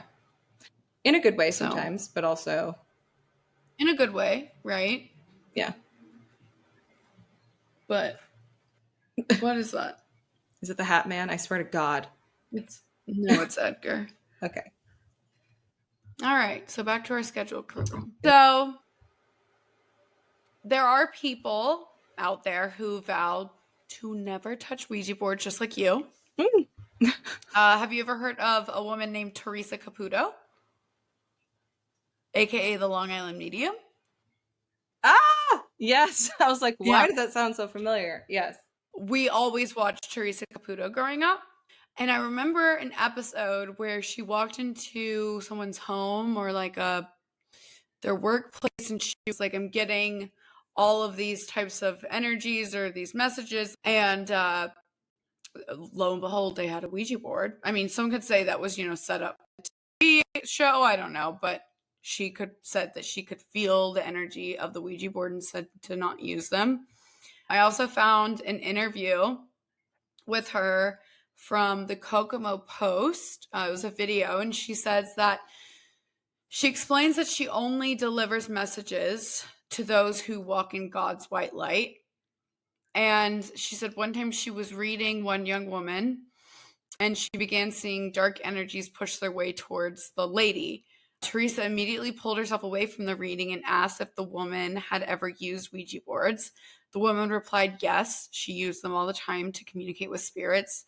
In a good way sometimes, but also. In a good way, right? Yeah. But what is that? Is it the Hat Man? I swear to God. No, it's Edgar. Okay. All right. So back to our scheduled program. So there are people out there who vow to never touch Ouija boards, just like you. Have you ever heard of a woman named Teresa Caputo, aka the Long Island Medium? Yes. I was like, why did that sound so familiar? Yes. We always watched Teresa Caputo growing up. And I remember an episode where she walked into someone's home or like their workplace, and she was like, I'm getting all of these types of energies or these messages. And lo and behold, they had a Ouija board. I mean, some could say that was, set up a TV show. I don't know. But she said that she could feel the energy of the Ouija board and said to not use them. I also found an interview with her from the Kokomo Post. It was a video, and she says that she explains that she only delivers messages to those who walk in God's white light. And she said one time she was reading one young woman, and she began seeing dark energies push their way towards the lady. Teresa immediately pulled herself away from the reading and asked if the woman had ever used Ouija boards. The woman replied yes, she used them all the time to communicate with spirits.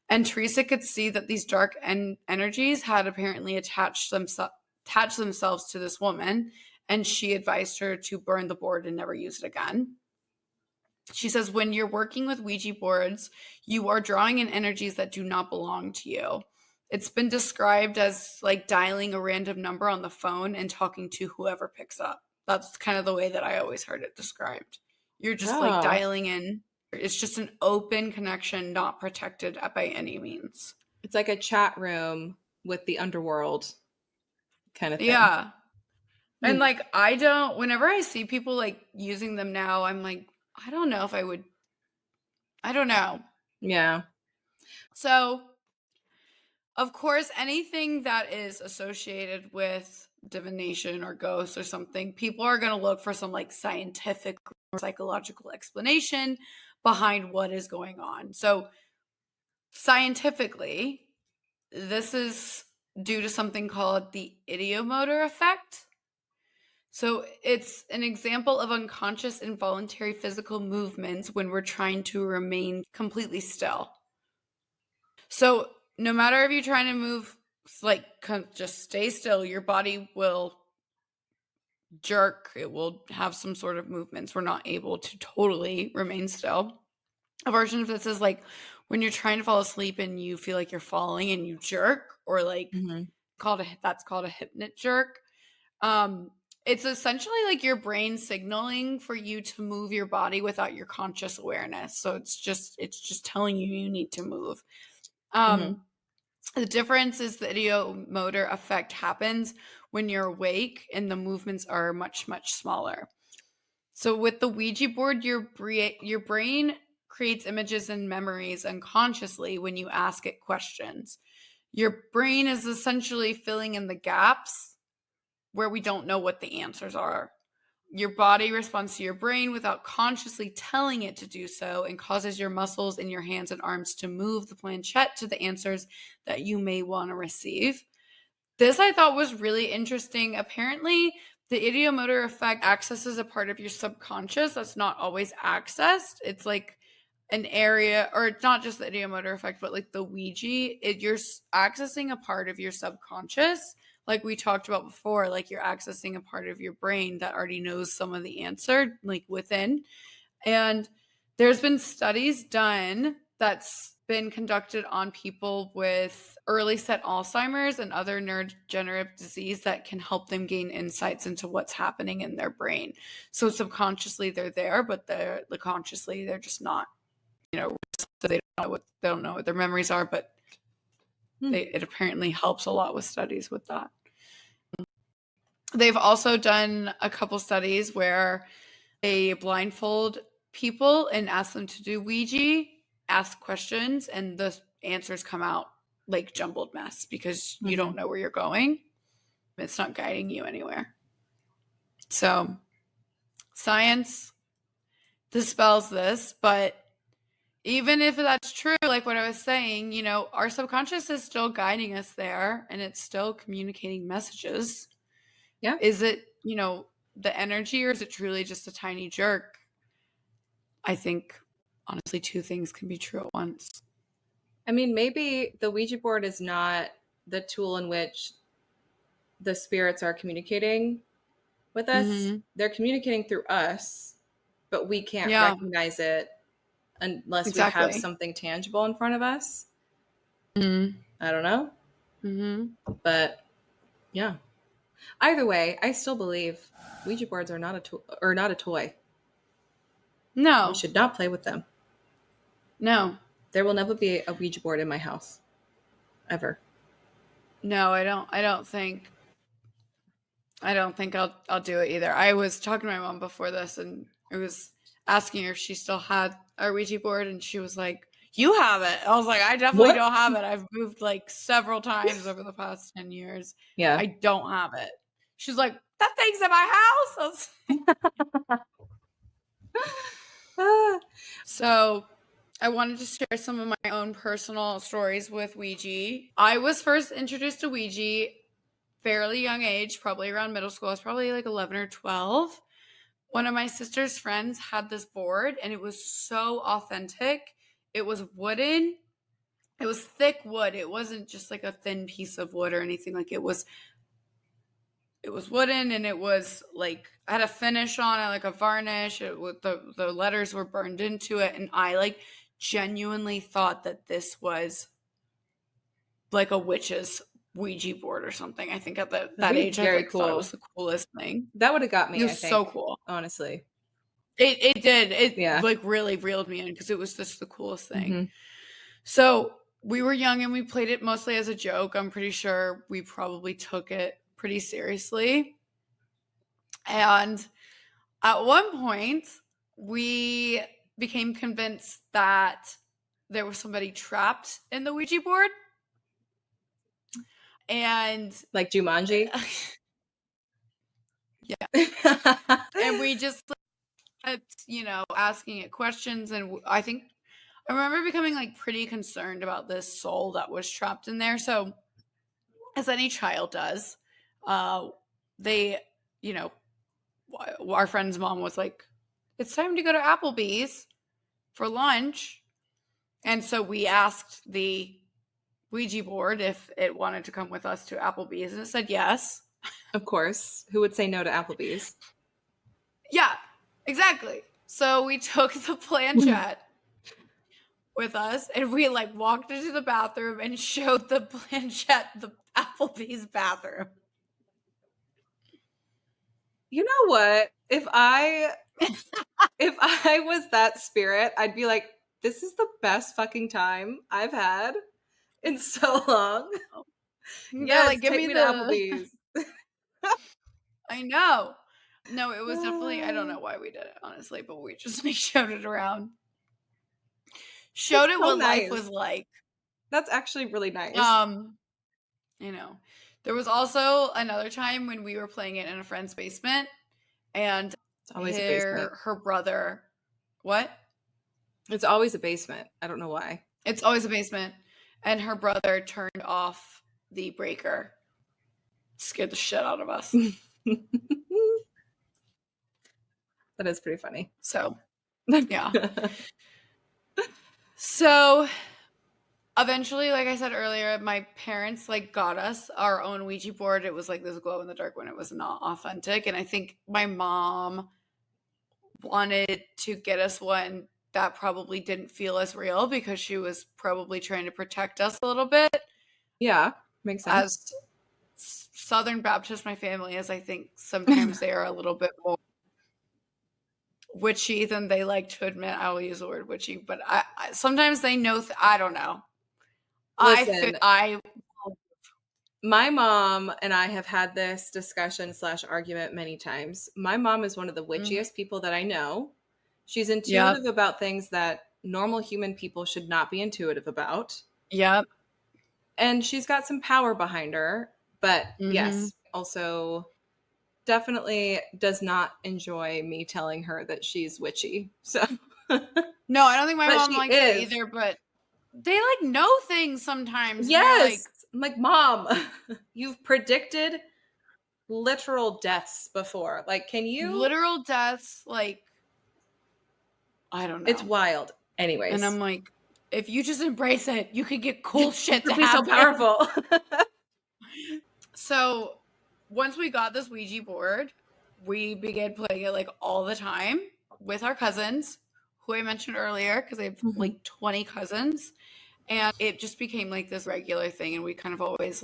And Teresa could see that these dark energies had apparently attached themselves to this woman, and she advised her to burn the board and never use it again. She says, when you're working with Ouija boards, you are drawing in energies that do not belong to you. It's been described as like dialing a random number on the phone and talking to whoever picks up. That's kind of the way that I always heard it described. You're just like dialing in. It's just an open connection, not protected by any means. It's like a chat room with the underworld kind of thing. Yeah. And like, whenever I see people like using them now, I'm like, I don't know if I would. I don't know. Yeah. So, of course, anything that is associated with divination or ghosts or something, people are going to look for some like scientific or psychological explanation behind what is going on. So, scientifically, this is due to something called the ideomotor effect. So it's an example of unconscious involuntary physical movements when we're trying to remain completely still. So no matter if you're trying to move, like just stay still, your body will jerk. It will have some sort of movements. We're not able to totally remain still. A version of this is like when you're trying to fall asleep and you feel like you're falling and you jerk, or like that's called a hypnic jerk. It's essentially like your brain signaling for you to move your body without your conscious awareness. So it's just telling you need to move. The difference is the ideomotor effect happens when you're awake and the movements are much, much smaller. So with the Ouija board, your brain creates images and memories unconsciously when you ask it questions. Your brain is essentially filling in the gaps where we don't know what the answers are. Your body responds to your brain without consciously telling it to do so, and causes your muscles in your hands and arms to move the planchette to the answers that you may want to receive. This I thought was really interesting. Apparently, the ideomotor effect accesses a part of your subconscious that's not always accessed. It's like an area, or it's not just the ideomotor effect, but like the Ouija, you're accessing a part of your subconscious. Like we talked about before, like you're accessing a part of your brain that already knows some of the answer, like within. And there's been studies done that's been conducted on people with early set Alzheimer's and other neurodegenerative disease that can help them gain insights into what's happening in their brain. So subconsciously they're there, but consciously they're just not, so they don't know what their memories are, but it apparently helps a lot with studies with that. They've also done a couple studies where they blindfold people and ask them to do Ouija, ask questions, and the answers come out like jumbled mess because you don't know where you're going. It's not guiding you anywhere. So science dispels this, but even if that's true, like what I was saying, our subconscious is still guiding us there and it's still communicating messages. Yeah. Is it, the energy, or is it truly just a tiny jerk? I think, honestly, two things can be true at once. I mean, maybe the Ouija board is not the tool in which the spirits are communicating with us. They're communicating through us, but we can't recognize it unless we have something tangible in front of us. I don't know. But yeah. Either way, I still believe Ouija boards are not a toy. No. We should not play with them. No. There will never be a Ouija board in my house. Ever. No, I don't think I'll do it either. I was talking to my mom before this, and I was asking her if she still had a Ouija board, and she was like, "You have it." I was like, "I definitely don't have it. I've moved like several times over the past 10 years. Yeah. I don't have it." She's like, "That thing's in my house." So I wanted to share some of my own personal stories with Ouija. I was first introduced to Ouija fairly young age, probably around middle school. I was probably like 11 or 12. One of my sister's friends had this board, and it was so authentic. It was wooden. It was thick wood. It wasn't just like a thin piece of wood or anything. Like it was wooden, and it was like had a finish on it, like a varnish. The letters were burned into it, and I like genuinely thought that this was like a witch's Ouija board or something. I think at that age, I like thought it was the coolest thing. That would have got me. It was so cool, honestly. It did. It like really reeled me in because it was just the coolest thing. Mm-hmm. So we were young and we played it mostly as a joke. I'm pretty sure we probably took it pretty seriously. And at one point, we became convinced that there was somebody trapped in the Ouija board. And like Jumanji? Yeah. And we just kept, asking it questions. And I remember becoming like pretty concerned about this soul that was trapped in there. So as any child does, they, our friend's mom was like, it's time to go to Applebee's for lunch. And so we asked the Ouija board if it wanted to come with us to Applebee's, and it said yes. Of course. Who would say no to Applebee's? Yeah, exactly. So we took the planchette with us, and we like walked into the bathroom and showed the planchette the Applebee's bathroom. You know what? If I was that spirit, I'd be like, this is the best fucking time I've had in so long. Yeah, like give me the Applebee's. I know. No, it was definitely, I don't know why we did it, honestly, but we just showed it around. Showed it what life was like. That's actually really nice. There was also another time when we were playing it in a friend's basement, and it's always a basement. Her brother, what? It's always a basement. I don't know why. It's always a basement. And her brother turned off the breaker. Scared the shit out of us. That is pretty funny. So, yeah. So, eventually, like I said earlier, my parents got us our own Ouija board. It was like this glow in the dark one. It was not authentic. And I think my mom wanted to get us one that probably didn't feel as real because she was probably trying to protect us a little bit. Yeah, makes sense. As Southern Baptist, my family is, I think sometimes they are a little bit more witchy than they like to admit. I will use the word witchy, but I sometimes they know. I don't know. Listen, my mom and I have had this discussion / argument many times. My mom is one of the witchiest people that I know. She's intuitive about things that normal human people should not be intuitive about. Yep. And she's got some power behind her, but yes, also definitely does not enjoy me telling her that she's witchy. So no, I don't think my mom likes it either, but they know things sometimes. Yes. I'm like, Mom, you've predicted literal deaths before. Can you? Literal deaths, I don't know. It's wild. Anyways. And I'm like, if you just embrace it, you could get cool shit to be so powerful. So once we got this Ouija board, we began playing it all the time with our cousins, who I mentioned earlier, because I have 20 cousins. And it just became this regular thing. And we kind of always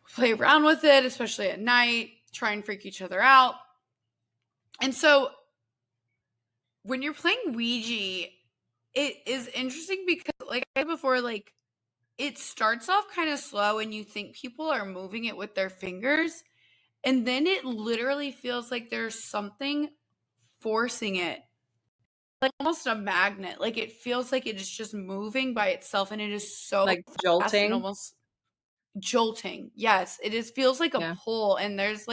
play around with it, especially at night, try and freak each other out. And so when you're playing Ouija, it is interesting because like I said before, it starts off kind of slow and you think people are moving it with their fingers. And then it literally feels like there's something forcing it. Almost a magnet. It feels like it is just moving by itself, and it is so jolting. Almost jolting. Yes, it is. Feels like a pull, and there's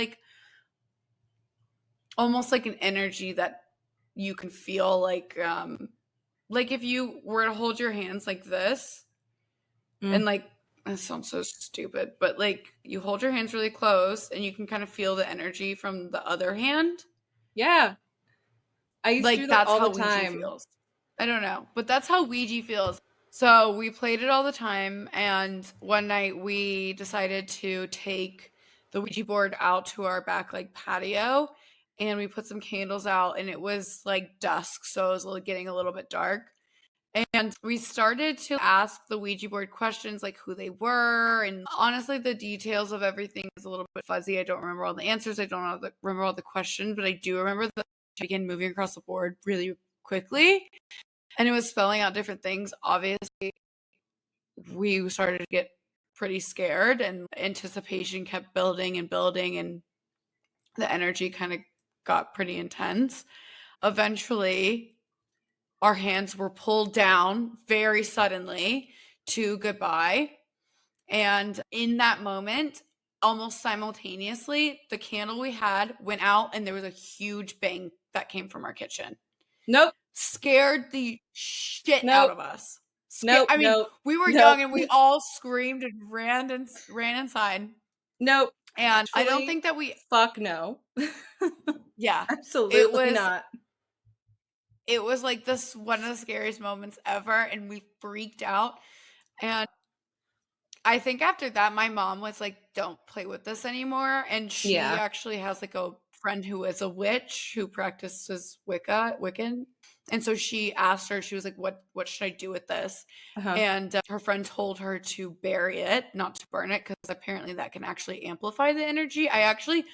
almost an energy that you can feel like if you were to hold your hands like this, and like, that sounds so stupid, but like you hold your hands really close and you can kind of feel the energy from the other hand. Yeah. I used to do Like that that's all how the Ouija time. feels. I don't know, but that's how Ouija feels. So we played it all the time, and one night we decided to take the Ouija board out to our back like patio, and we put some candles out, and it was like dusk, so it was getting a little bit dark. And we started to ask the Ouija board questions like who they were. And honestly, the details of everything is a little bit fuzzy. I don't remember all the answers. I don't remember all the questions, but I do remember that I began moving across the board really quickly. And it was spelling out different things. Obviously, we started to get pretty scared, and anticipation kept building and building, and the energy kind of got pretty intense. Eventually, our hands were pulled down very suddenly to goodbye. And in that moment, almost simultaneously, the candle we had went out and there was a huge bang that came from our kitchen. Nope. Scared the shit Nope. out of us. Nope. I mean, nope. we were nope. young and we all screamed and ran inside. Nope. And Actually, I don't think that we. Fuck no. Yeah. Absolutely not. It was like this one of the scariest moments ever, and we freaked out. And I think after that, my mom was like, don't play with this anymore. And she actually has like a friend who is a witch who practices Wiccan. And so she asked her, she was like, what should I do with this? And her friend told her to bury it, not to burn it, because apparently that can actually amplify the energy. I actually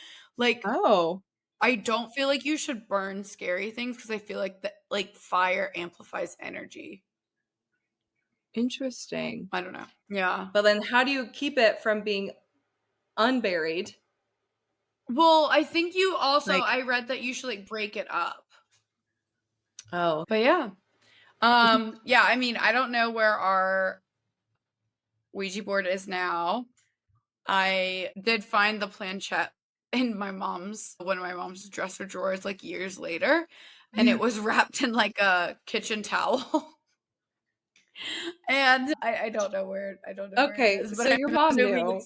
I don't feel like you should burn scary things, because I feel like that like fire amplifies energy. Interesting. I don't know. Yeah. But then how do you keep it from being unburied? Well, I think you also, I read that you should like break it up. Oh. But yeah. Yeah, I mean, I don't know where our Ouija board is now. I did find the planchette in one of my mom's dresser drawers like years later, and it was wrapped in like a kitchen towel. And I don't know where where it is, but so your mom knew.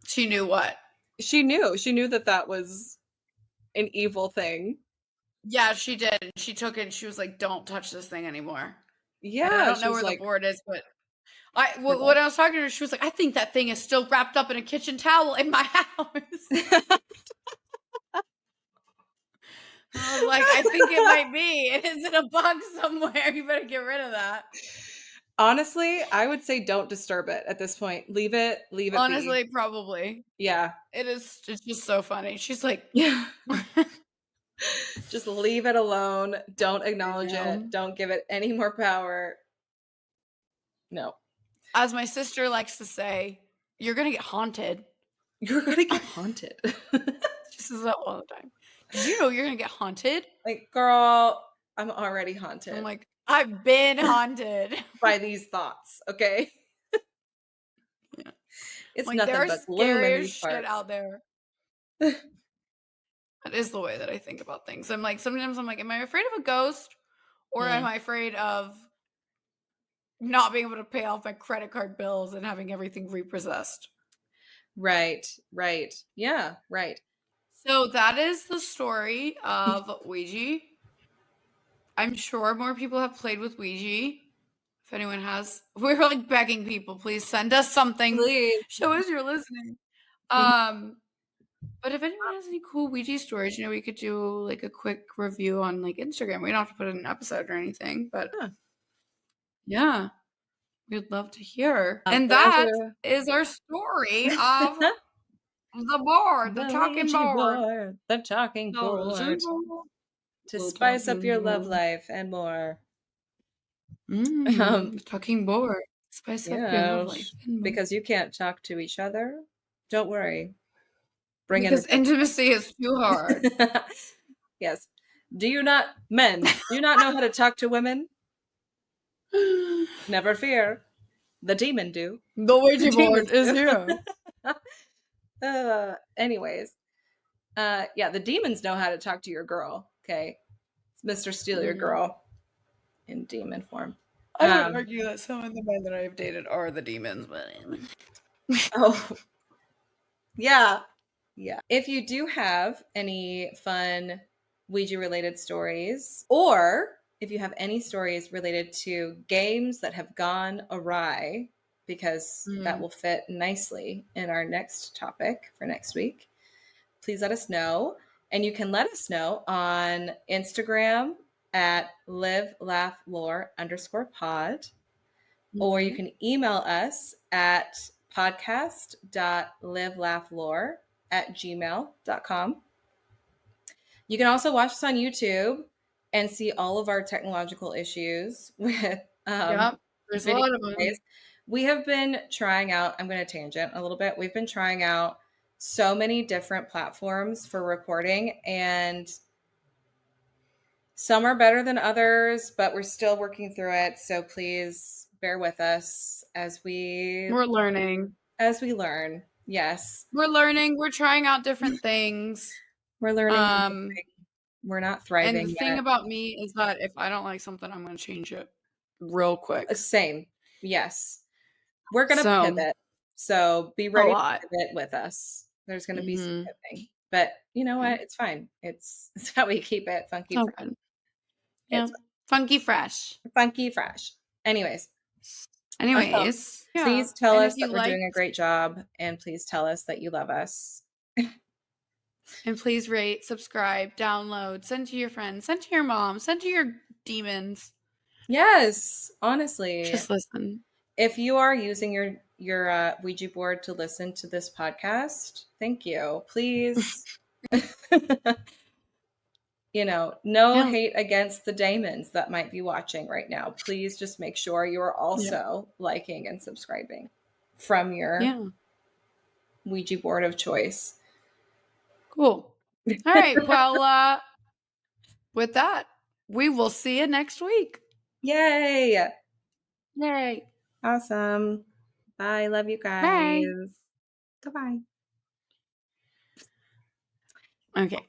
She knew what? She knew that was an evil thing. Yeah, she did. She took it and she was like, don't touch this thing anymore. Yeah. And I don't know where the board is, but when I was talking to her, she was like, I think that thing is still wrapped up in a kitchen towel in my house. I was like, I think it might be. It is in a box somewhere. You better get rid of that. Honestly, I would say don't disturb it at this point. Leave it Honestly, be. probably. Yeah. It's just so funny. She's like, yeah. Just leave it alone. Don't acknowledge it. Don't give it any more power. No. As my sister likes to say, you're going to get haunted. You're going to get haunted. She says that all the time. Did you know you're going to get haunted? Like, girl, I'm already haunted. I'm like, I've been haunted by these thoughts, okay? Yeah. It's like, nothing but gloom in these shit parts. out there. That is the way that I think about things. I'm like, sometimes I'm like, am I afraid of a ghost? Or am I afraid of not being able to pay off my credit card bills and having everything repossessed? Right. Yeah, right. So that is the story of Ouija. I'm sure more people have played with Ouija. If anyone has, we're like begging people, please send us something. Please. Show us you're listening. But if anyone has any cool Ouija stories, we could do like a quick review on like Instagram. We don't have to put in an episode or anything, but yeah, we'd love to hear. And that is our story of the board, the talking board. The talking board. To spice up your love life and more. Talking board. Spice up your love life and more. Because you can't talk to each other. Don't worry. Because intimacy is too hard. Yes. Men, do you not know how to talk to women? Never fear. The demon do. The Ouija board is here. Anyways. Yeah, the demons know how to talk to your girl, okay? Mr. Steal Your Girl in demon form. I would argue that some of the men that I've dated are the demons, but oh, yeah. Yeah. If you do have any fun Ouija-related stories, or if you have any stories related to games that have gone awry, because that will fit nicely in our next topic for next week, please let us know. And you can let us know on Instagram at livelaughLore_pod, or you can email us at podcast.livelaughLore@gmail.com. You can also watch us on YouTube and see all of our technological issues with there's a lot of them. We have been trying out, I'm going to tangent a little bit. We've been trying out so many different platforms for recording, and some are better than others, but we're still working through it. So please bear with us as we're learning. As we learn. Yes. We're learning. We're trying out different things. We're learning. We're not thriving And the thing about me is that if I don't like something, I'm going to change it real quick. Same. Yes. We're going to pivot. So be ready to pivot with us. There's going to be some pivoting. But you know what? It's fine. It's how we keep it funky. Yeah. Funky fresh. Funky fresh. Anyways. Please tell us that we're doing a great job, and please tell us that you love us. And please rate, subscribe, download, send to your friends, send to your mom, send to your demons. Yes, honestly. Just listen. If you are using your Ouija board to listen to this podcast, thank you. Please, no hate against the demons that might be watching right now. Please just make sure you are also liking and subscribing from your Ouija board of choice. Cool. All right. Well, with that, we will see you next week. Yay. Yay. Awesome. Bye. Love you guys. Bye. Goodbye. Okay.